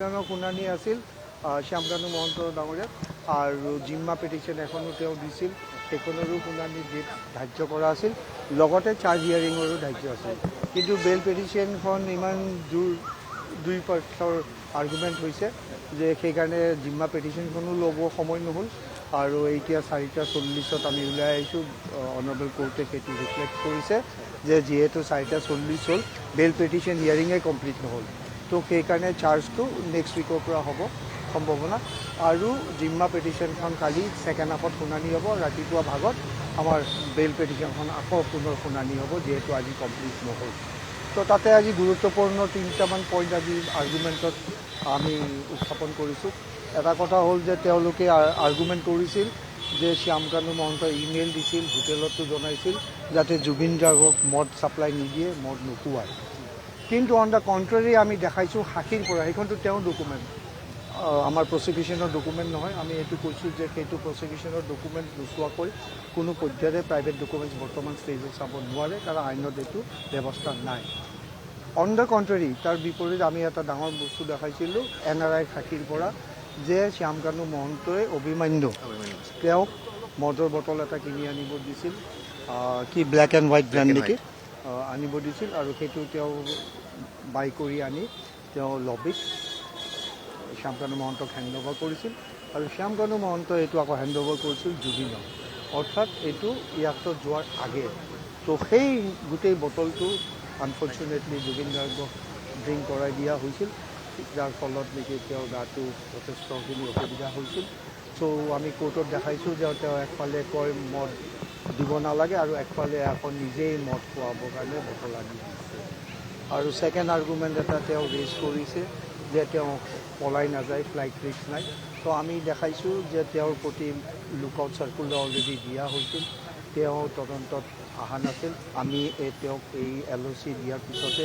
শুনানি আছিল শ্যামকানু মহন্ত ডাঙৰীয়া আৰু জিম্মা পিটিশ্যন এখনো তেওঁ দিছিল, সেইখনৰো শুনানি ডেট ধাৰ্য কৰা আছিল, লগতে চাৰ্জ হিয়াৰিঙৰো ধাৰ্য আছিল। কিন্তু বেল পিটিশ্যনখন ইমান দুই পক্ষৰ আৰ্গুমেণ্ট হৈছে যে সেইকাৰণে জিম্মা পিটিশ্যনখনো ল'ব সময় নহ'ল আৰু এতিয়া 4:40 আমি ওলাই আহিছোঁ। অনাৰেবল কোৰ্টে সেইটো ৰিফ্লেক্ট কৰিছে যে যিহেতু 4:40 হ'ল, বেল পিটিশ্যন হিয়াৰিঙে কমপ্লিট নহ'ল, তো সেইকাৰণে চাৰ্জটো নেক্সট উইকৰ পৰা হ'ব সম্ভাৱনা। আৰু জিম্মা পিটিশ্যনখন কালি ছেকেণ্ড হাফত শুনানি হ'ব, ৰাতিপুৱা ভাগত আমাৰ বেল পিটিশ্যনখন আকৌ পুনৰ শুনানি হ'ব, যিহেতু আজি কমপ্লিট নহ'ল। তো তাতে আজি গুৰুত্বপূৰ্ণ 3টামান পইণ্ট আজি আৰ্গুমেণ্টত আমি উত্থাপন কৰিছোঁ। এটা কথা হ'ল যে তেওঁলোকে আৰ্গুমেণ্ট কৰিছিল যে শ্যামকানু মহন্তই ইমেইল দিছিল, হোটেলতো জনাইছিল যাতে জুবিন গাৰ্গক মদ ছাপ্লাই নিদিয়ে, মদ নোখোৱায়। কিন্তু অন দ্য কণ্ট্ৰেৰী আমি দেখাইছোঁ সাক্ষীৰ পৰা, সেইখনটো তেওঁৰ ডকুমেণ্ট, আমাৰ প্ৰচিকিউশ্যনৰ ডকুমেণ্ট নহয়। আমি এইটো কৈছোঁ যে সেইটো প্ৰচিকিউশ্যনৰ ডকুমেণ্ট নোচোৱাকৈ কোনো পৰ্যায়ৰে প্ৰাইভেট ডকুমেণ্টছ বৰ্তমান ষ্টেজত চাব নোৱাৰে, কাৰণ আইনত এইটো ব্যৱস্থা নাই। অন দ্য কণ্ট্ৰেৰী তাৰ বিপৰীত আমি এটা ডাঙৰ বস্তু দেখাইছিলোঁ NRI সাক্ষীৰ পৰা যে শ্যামকানু মহন্তই অভিমন্যু তেওঁক মদৰ বটল এটা কিনি আনিব দিছিল, কি ব্লেক এণ্ড হোৱাইট ব্ৰেণ্ড নেকি, আনিব দিছিল, আৰু সেইটো তেওঁ বাই কৰি আনি তেওঁ লবিত শ্যামকানু মহন্তক হেণ্ডঅভাৰ কৰিছিল, আৰু শ্যামকানু মহন্তই এইটো আকৌ হেণ্ডঅভাৰ কৰিছিল জুবিনক, অৰ্থাৎ এইটো ইয়াতো যোৱাৰ আগে। তো সেই গোটেই বটলটো আনফৰ্চুনেটলি জুবিন গাৰ্গক ড্ৰিংক কৰাই দিয়া হৈছিল, যাৰ ফলত নেকি তেওঁৰ গাটো যথেষ্টখিনি অসুবিধা হৈছিল। চ' আমি কোৰ্টত দেখাইছোঁ যে তেওঁ একফালে কয় মদ দিব নালাগে আৰু একফালে আকৌ নিজেই মদ খোৱাবৰ কাৰণে বটল আনি দিছে। আৰু ছেকেণ্ড আৰ্গুমেণ্ট এটা তেওঁ ৰেজ কৰিছে যে তেওঁ পলাই নাযায়, ফ্লাইট ৰিস্ক নাই। তো আমি দেখাইছোঁ যে তেওঁৰ প্ৰতি লুকআউট চাৰ্কুলাৰ অলৰেডি দিয়া হৈছিল, তেওঁ তদন্তত অহা নাছিল। আমি তেওঁক এই LOC দিয়াৰ পিছতে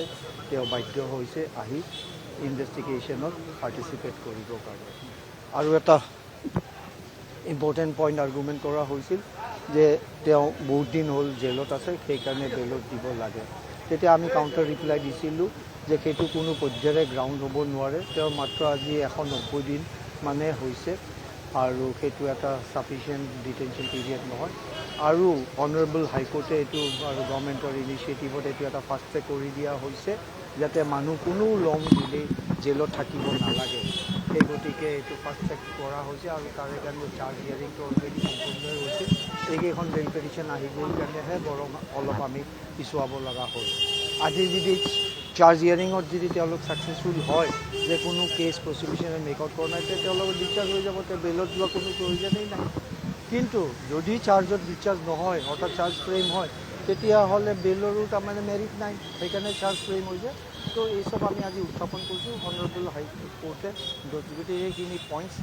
তেওঁ বাধ্য হৈছে আহি ইনভেষ্টিগেশ্যনত পাৰ্টিচিপেট কৰিবৰ কাৰণে। আৰু এটা ইম্পৰ্টেণ্ট পইণ্ট আৰ্গুমেণ্ট কৰা হৈছিল যে তেওঁ বহুত দিন হ'ল জেলত আছে, সেইকাৰণে বেলত দিব লাগে। তেতিয়া আমি কাউণ্টাৰ ৰিপ্লাই দিছিলোঁ যে সেইটো কোনো পৰ্যায়েৰে গ্ৰাউণ্ড হ'ব নোৱাৰে, তেওঁৰ মাত্ৰ আজি 190 দিন মানে হৈছে, আৰু সেইটো এটা ছাফিচিয়েণ্ট ডিটেনশ্যন পিৰিয়ড নহয়। আৰু অনাৰেবল হাইকোৰ্টে এইটো আৰু গভৰ্ণমেণ্টৰ ইনিচিয়েটিভত এইটো এটা ফাষ্ট ট্ৰেক কৰি দিয়া হৈছে যাতে মানুহ কোনো লং দিলে জেলত থাকিব নালাগে। সেই গতিকে এইটো ফাষ্ট ট্ৰেক কৰা হৈছে, আৰু তাৰে কাৰণে চাৰ্জ হিয়াৰিংটো অলৰেডি সম্পূৰ্ণই হৈছিল। এইকেইখন বেল পিটিশ্যন আহি গ'ল কাৰণেহে বৰং অলপ আমি পিছুৱাব লগা হ'ল। আজি যদি চাৰ্জ হিয়াৰিঙত যদি তেওঁলোক ছাকচেছফুল হয় যে কোনো কেছ প্ৰচিকিউশ্যনে মেক আউট কৰা নাই, তেতিয়া তেওঁলোকৰ ডিছচাৰ্জ হৈ যাব, তেওঁ বেলত যোৱা কোনো প্ৰয়োজনেই নাই। কিন্তু যদি চাৰ্জত ডিছচাৰ্জ নহয়, অৰ্থাৎ চাৰ্জ ফ্ৰেম হয়, তেতিয়াহ'লে বেলৰো তাৰমানে মেৰিট নাই, সেইকাৰণে চাৰ্জ ফ্ৰেম হৈছে। তো এই চব আমি আজি উত্থাপন কৰিছোঁ। অনাৰেবল হাইকোৰ্টে গোটেইখিনি পইণ্টছ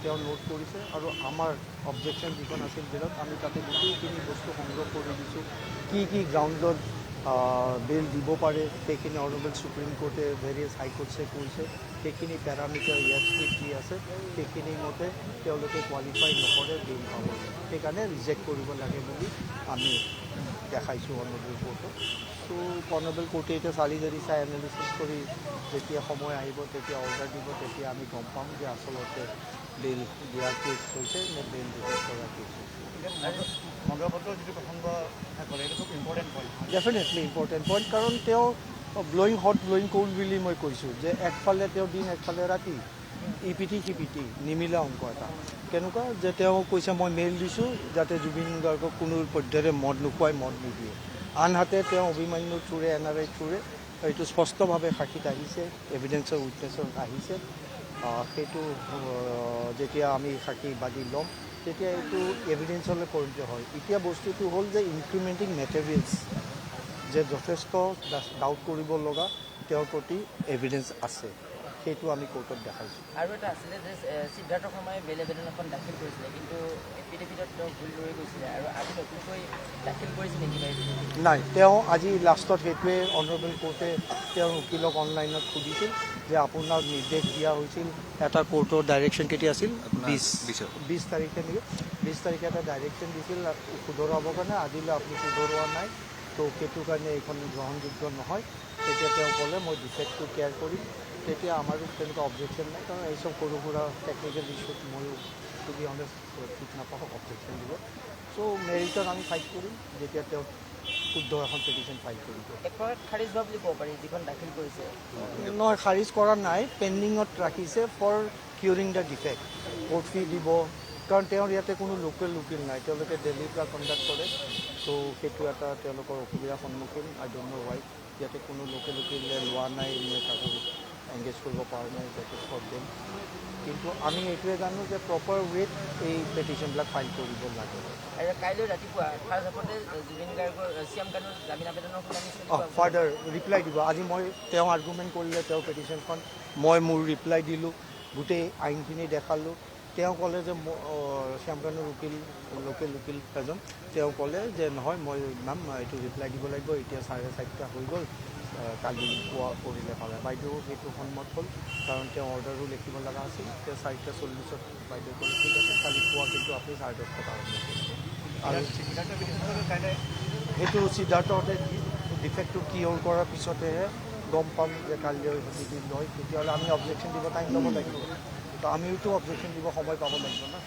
তেওঁ নোট কৰিছে, আৰু আমাৰ অবজেকশ্যন যিখন আছিল বেলত আমি তাতে গোটেইখিনি বস্তু সংগ্ৰহ কৰি দিছোঁ। কি কি গ্ৰাউণ্ডত বেল দিব পাৰে সেইখিনি অনাৰেবল সুপ্ৰিম কোৰ্টে ভেৰিয়াছ হাইকোৰ্টছে কৈছে, সেইখিনি পেৰামিটাৰ ইয়াৰ্ডষ্টিক যি আছে সেইখিনি মতে তেওঁলোকে কোৱালিফাই নকৰে বেল পাব, সেইকাৰণে ৰিজেক্ট কৰিব লাগে বুলি আমি দেখাইছোঁ অনাৰেবল কোৰ্টক। ত' অনাৰেবল কোৰ্টে এতিয়া চালি জাৰি চাই এনালিচিছ কৰি যেতিয়া সময় আহিব, তেতিয়া অৰ্ডাৰ দিব, তেতিয়া আমি গম পাম যে আচলতে বেল দিয়া কেছ হৈছে নে বেল ৰিজেক্ট কৰা কেছ হৈছে। মদপত্ৰৰ যিটো প্ৰসংগ কৰে এইটো খুব important point, definitely important point, কাৰণ তেওঁ ব্লয়িং হট ব্লয়িং কোল্ড বুলি মই কৈছোঁ যে একফালে তেওঁ দিন একফালে ৰাতি, ইপিঠি সিপিঠি নিমিলা অংক এটা। কেনেকুৱা যে তেওঁ কৈছে মই মেইল দিছোঁ যাতে জুবিন গাৰ্গক কোনো পৰ্যায়েৰে মদ নোখোৱাই, মদ নিদিয়ে। আনহাতে তেওঁ অভিমন্যুৰ থ্ৰুৰে NRI থ্ৰুৰে এইটো স্পষ্টভাৱে সাক্ষীত আহিছে, এভিডেঞ্চৰ উইটনেছত আহিছে। সেইটো যেতিয়া আমি সাক্ষী বাদি ল'ম তেতিয়া এইটো এভিডেঞ্চলৈ পৰিণত হয়। এতিয়া বস্তুটো হ'ল যে ইনক্ৰিমেণ্টিং মেটেৰিয়েলছ যে যথেষ্ট ডাউট কৰিব লগা তেওঁৰ প্ৰতি এভিডেঞ্চ আছে, সেইটো আমি কোৰ্টত দেখাইছোঁ। আৰু এটা আছিলে যে সিদ্ধাৰ্থ শৰ্মাই বেল আবেদন এখন দাখিল কৰিছিলে, কিন্তু এফিডেভিটত তেওঁ ভুল ৰৈ গৈছিলে, আৰু আজি নতুনকৈ দাখিল কৰিছে নেকি? নাই, তেওঁ আজি লাষ্টত সেইটোৱে অনাৰেবল কোৰ্টে তেওঁৰ উকিলক অনলাইনত সুধিছিল যে আপোনাক নিৰ্দেশ দিয়া হৈছিল, এটা কোৰ্টৰ ডাইৰেকশ্যন কেতিয়া আছিল 20 তাৰিখে নেকি, 20 তাৰিখে এটা ডাইৰেকশ্যন দিছিল শুধৰাবৰ কাৰণে, আজিলৈ আপুনি শুধৰোৱা নাই, তো সেইটো কাৰণে এইখন গ্ৰহণযোগ্য নহয়। তেতিয়া তেওঁ ক'লে মই ডিফেক্টটো কেয়াৰ কৰিম, তেতিয়া আমাৰো তেনেকুৱা অবজেকশ্যন নাই, কাৰণ এই চব সৰু সুৰা টেকনিকেল ইছ্যুত ময়ো টু বি অনেষ্ট ঠিক নাপাওঁ অবজেকশ্যন দিব। চ' মেৰিটত আমি ফাইট কৰিম যেতিয়া তেওঁ শুদ্ধ এখন পিটিশ্যন ফাইল কৰিব। এক প্ৰকাৰ খাৰিজ হোৱা বুলি ক'ব পাৰি যিখন দাখিল কৰিছে। নহয়, খাৰিজ কৰা নাই, পেণ্ডিঙত ৰাখিছে for curing the defect. Court ফি দিব, কাৰণ তেওঁৰ ইয়াতে কোনো লোকেল উকিল নাই, তেওঁলোকে দিল্লীৰ পৰা কণ্ডাক্ট কৰে। ত' সেইটো এটা তেওঁলোকৰ অসুবিধাৰ সন্মুখীন। আই ডোণ্ট ন' ৱাই ইয়াতে কোনো লোকেল উকিলে লোৱা নাই, নে কাকো এংগেজ কৰিব পৰা নাই যাতে ফৰ দেম। কিন্তু আমি এইটোৱে জানো যে প্ৰপাৰ ৱেত এই পেটিশ্যনবিলাক ফাইল কৰিব লাগে। আৰু কাইলৈ ৰাতিপুৱা ফাৰ্ষ্ট হাফতে জুবিন গাৰ্গৰ শ্যাম কানুৰ জামিন আবেদনৰ শুনানি চলিব। ফাৰ্ডাৰ ৰিপ্লাই দিব। আজি মই তেওঁ আৰ্গুমেণ্ট কৰিলে তেওঁৰ পেটিশ্যনখন, মই মোৰ ৰিপ্লাই দিলোঁ, গোটেই আইনখিনি দেখালোঁ। তেওঁ ক'লে যে শ্যাম কানুৰ উকিল লোকেল উকিল এজন, তেওঁ ক'লে যে নহয় মই মেম এইটো ৰিপ্লাই দিব লাগিব, এতিয়া 4:30 হৈ গ'ল, কালি পুৱা কৰিলে পালে। বাইদেউ সেইটো সন্মত হ'ল, কাৰণ তেওঁ অৰ্ডাৰো লিখিব লগা আছিল। তেওঁ 4:40 বাইদেউ ক'লে ঠিক আছে, কালি পুৱা কিন্তু আপুনি 10:30 আৰম্ভ কৰিব। আৰু সেইটো সিদ্ধাৰ্থহঁতে ডিফেক্টটো কিয়ৰ কৰাৰ পিছতেহে গম পাম যে কাইলৈ যদি লয়, তেতিয়াহ'লে আমি অবজেকশ্যন দিব টাইম ল'ব লাগিব। তো আমিওতো অবজেকশ্যন দিব সময় পাব লাগিব না।